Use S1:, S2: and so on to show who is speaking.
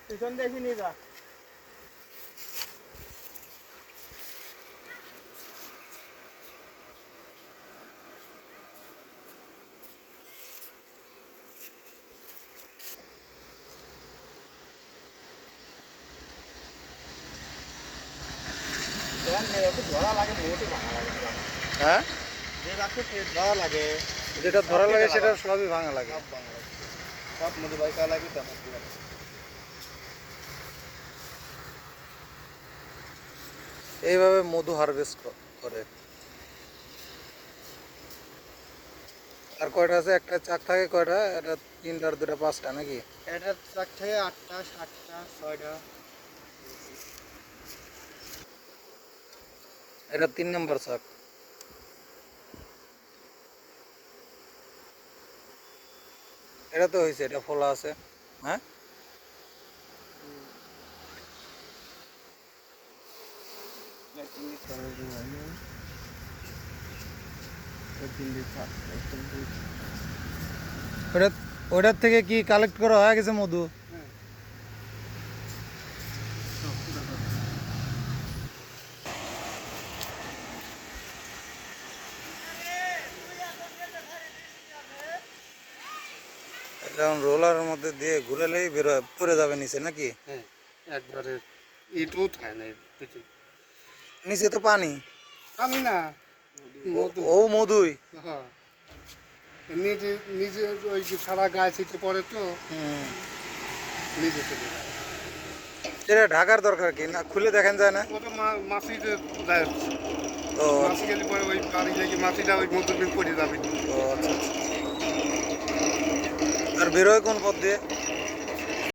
S1: পিছন দেখি নিয়ে যা। ধরা লাগে মোটে ভাঙা লাগে।
S2: হ্যাঁ,
S1: যে গাছে ধরা লাগে
S2: যেটা ধরা লাগে সেটা সবই ভাঙা লাগে।
S1: সব ভাঙা লাগে, সব মধু বাইকা লাগে তেমন।
S2: এইভাবে মধু হারভেস্ট করে। আর কয়টা আছে? একটা চাক থাকে কয়টা? এটা 3টা আর 2টা 5টা নাকি?
S1: এটা চার থেকে 8টা 7টা 6টা।
S2: এটা 3 নম্বর চাক। এটা তো হয়েছে, এটা ফোলা আছে। হ্যাঁ, ওটা ওটার থেকে কি কালেক্ট করা হয়ে গেছে মধু? এখন রোলারের মধ্যে দিয়ে ঘুরালেই বের পড়ে যাবে নিচে নাকি?
S1: হ্যাঁ, একবারে ইটও থাকে না কিছু।
S2: নিচে তো পানি।
S1: আমি না মধু।
S2: ও মধুই।
S1: হ্যাঁ, নিজে নিজে ওই যে সারা গায়ে ছিটে পড়ে তো
S2: হুম,
S1: নিজে চলে যায়।
S2: এটা ঢাকার দরকার কি না? খুলে দেখেন যায় না?
S1: ওটা মাছি যে দেয়,
S2: ও
S1: মাছি গেলে পরে ওই বাড়ি লেগে মাছিটা ওই মধুর বিল পড়ে যাবে।
S2: ও আচ্ছা আচ্ছা। আর বেরোয় কোন পথ দিয়ে?